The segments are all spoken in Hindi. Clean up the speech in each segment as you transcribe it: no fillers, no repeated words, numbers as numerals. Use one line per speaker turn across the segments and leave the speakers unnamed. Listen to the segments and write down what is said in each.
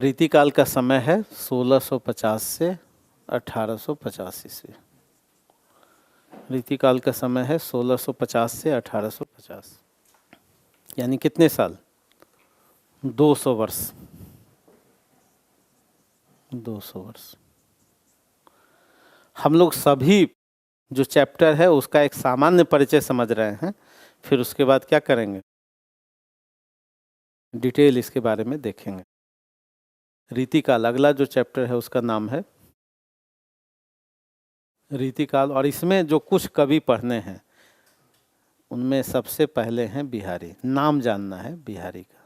रीतिकाल का समय है 1650 से 1850 ईस्वी। रीतिकाल का समय है 1650 से 1850, यानी कितने साल? 200 वर्ष। 200 वर्ष। हम लोग सभी जो चैप्टर है उसका एक सामान्य परिचय समझ रहे हैं, फिर उसके बाद क्या करेंगे, डिटेल इसके बारे में देखेंगे। रीतिकाल, अगला जो चैप्टर है उसका नाम है रीतिकाल, और इसमें जो कुछ कवि पढ़ने हैं उनमें सबसे पहले हैं बिहारी। नाम जानना है बिहारी का।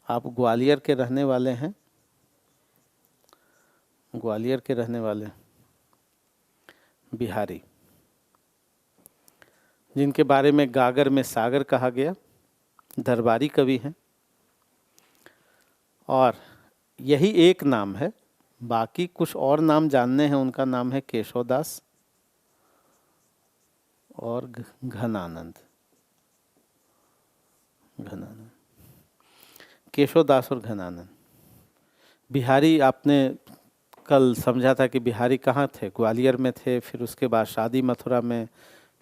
आप ग्वालियर के रहने वाले हैं, ग्वालियर के रहने वाले बिहारी, जिनके बारे में गागर में सागर कहा गया, दरबारी कवि हैं। और यही एक नाम है, बाकी कुछ और नाम जानने हैं। उनका नाम है केशवदास और घनानंद। घनानंद, केशवदास और घनानंद। बिहारी आपने कल समझा था कि बिहारी कहाँ थे? ग्वालियर में थे, फिर उसके बाद शादी मथुरा में,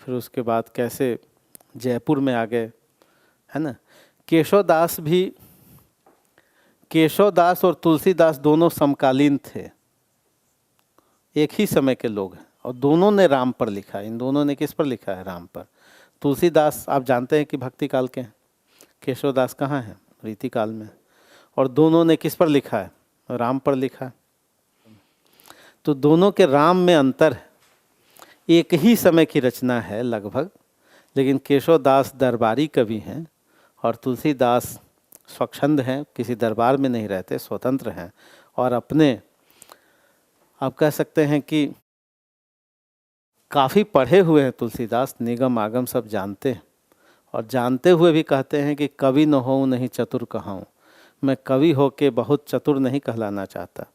फिर उसके बाद कैसे जयपुर में आ गए, है ना। केशवदास भी, केशवदास और तुलसीदास दोनों समकालीन थे, एक ही समय के लोग हैं, और दोनों ने राम पर लिखा है। इन दोनों ने किस पर लिखा है? राम पर। तुलसीदास आप जानते हैं कि भक्ति काल के हैं, केशवदास कहाँ हैं? रीतिकाल में। और दोनों ने किस पर लिखा है? राम पर लिखा है। तो दोनों के राम में अंतर है, एक ही समय की रचना है लगभग, लेकिन केशवदास दरबारी कवि हैं और तुलसीदास स्वच्छंद हैं, किसी दरबार में नहीं रहते, स्वतंत्र हैं, और अपने आप कह सकते हैं कि काफ़ी पढ़े हुए हैं। तुलसीदास निगम आगम सब जानते हैं, और जानते हुए भी कहते हैं कि कवि न हो नहीं चतुर कहाऊँ, मैं कवि हो के बहुत चतुर नहीं कहलाना चाहता।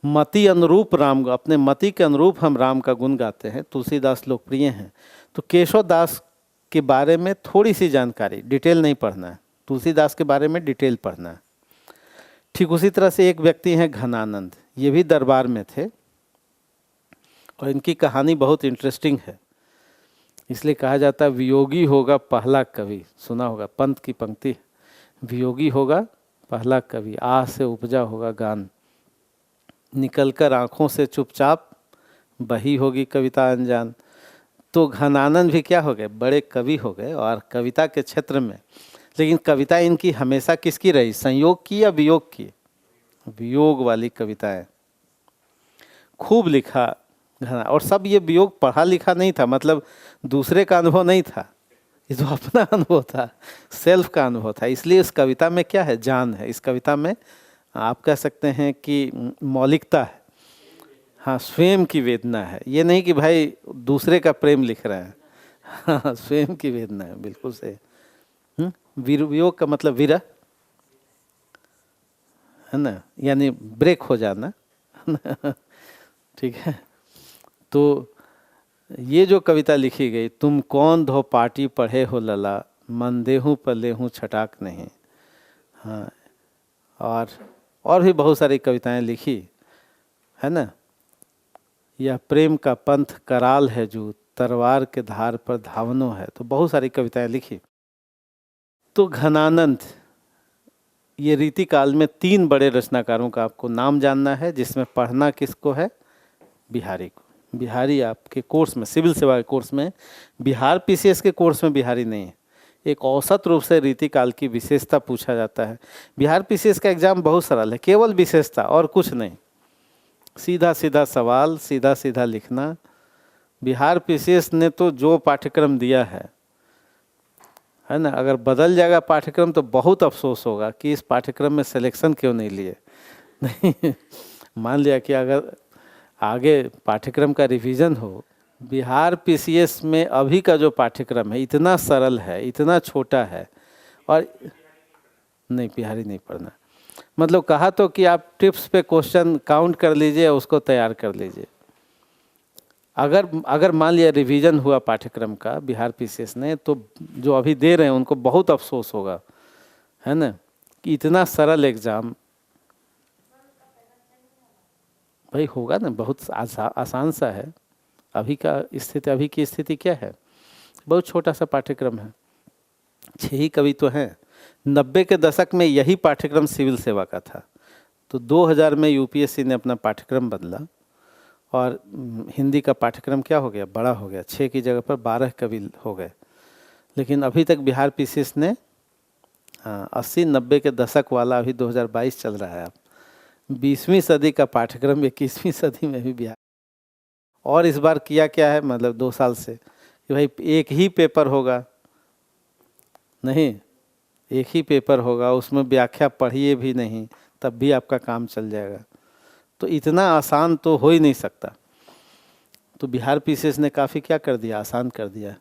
मति अनुरूप राम, अपने मति के अनुरूप हम राम का गुण गाते हैं। तुलसीदास लोकप्रिय हैं। तो केशवदास के बारे में थोड़ी सी जानकारी, डिटेल नहीं पढ़ना है, तुलसीदास के बारे में डिटेल पढ़ना है। ठीक उसी तरह से एक व्यक्ति हैं घनानंद, ये भी दरबार में थे, और इनकी कहानी बहुत इंटरेस्टिंग है। इसलिए कहा जाता है वियोगी होगा पहला कवि। सुना होगा पंत की पंक्ति, वियोगी होगा पहला कवि, आह से उपजा होगा गान, निकलकर आँखों से चुपचाप बही होगी कविता अनजान। तो घनानंद भी क्या हो गए? बड़े कवि हो गए, और कविता के क्षेत्र में। लेकिन कविता इनकी हमेशा किसकी रही? संयोग की या वियोग की? वियोग वाली कविताएं खूब लिखा घना। और सब ये वियोग पढ़ा लिखा नहीं था, मतलब दूसरे का अनुभव नहीं था, ये तो अपना अनुभव था, सेल्फ का अनुभव था। इसलिए इस कविता में क्या है? जान है। इस कविता में आप कह सकते हैं कि मौलिकता है, हाँ, स्वयं की वेदना है। ये नहीं कि भाई दूसरे का प्रेम लिख रहे हैं, हाँ, स्वयं की वेदना है, बिल्कुल सही। वियोग का मतलब विरह है ना, यानी ब्रेक हो जाना, ठीक है। तो ये जो कविता लिखी गई, तुम कौन धो पाटी पढ़े हो लला, मन देहूँ पर लेहूँ छटाक नहीं, हाँ, और भी बहुत सारी कविताएं लिखी है ना। यह प्रेम का पंथ कराल है जो, तलवार के धार पर धावनो है। तो बहुत सारी कविताएं लिखी। तो घनानंद, ये रीतिकाल में 3 बड़े रचनाकारों का आपको नाम जानना है, जिसमें पढ़ना किसको है? बिहारी को। बिहारी आपके कोर्स में, सिविल सेवा के कोर्स में, बिहार पीसीएस के कोर्स में बिहारी नहीं है। एक औसत रूप से रीतिकाल की विशेषता पूछा जाता है। बिहार पीसीएस का एग्जाम बहुत सरल है, केवल विशेषता और कुछ नहीं, सीधा सीधा सवाल, सीधा सीधा लिखना। बिहार पीसीएस ने तो जो पाठ्यक्रम दिया है ना, अगर बदल जाएगा पाठ्यक्रम तो बहुत अफसोस होगा कि इस पाठ्यक्रम में सिलेक्शन क्यों नहीं लिए। नहीं, मान लिया कि अगर आगे पाठ्यक्रम का रिवीजन हो, बिहार पीसीएस में अभी का जो पाठ्यक्रम है इतना सरल है, इतना छोटा है, और नहीं, बिहारी नहीं पढ़ना। मतलब कहा तो कि आप टिप्स पे क्वेश्चन काउंट कर लीजिए, उसको तैयार कर लीजिए। अगर मान लिया रिवीजन हुआ पाठ्यक्रम का बिहार पीसीएस ने, तो जो अभी दे रहे हैं उनको बहुत अफसोस होगा, है ना, कि इतना सरल एग्ज़ाम भाई होगा ना, बहुत आसान सा है। अभी की स्थिति क्या है, बहुत छोटा सा पाठ्यक्रम है, 6 ही कवि तो हैं। 90 के दशक में यही पाठ्यक्रम सिविल सेवा का था, तो 2000 में यूपीएससी ने अपना पाठ्यक्रम बदला और हिंदी का पाठ्यक्रम क्या हो गया, बड़ा हो गया, 6 की जगह पर 12 कवि हो गए। लेकिन अभी तक बिहार पीसीएस ने 80-90 के दशक वाला, अभी 2022 चल रहा है, अब 20वीं सदी का पाठ्यक्रम 21वीं सदी में भी बिहार। और इस बार किया क्या है, मतलब 2 साल से कि भाई एक ही पेपर होगा, नहीं एक ही पेपर होगा, उसमें व्याख्या पढ़िए भी नहीं तब भी आपका काम चल जाएगा। तो इतना आसान तो हो ही नहीं सकता। तो बिहार पीसीएस ने काफ़ी क्या कर दिया, आसान कर दिया।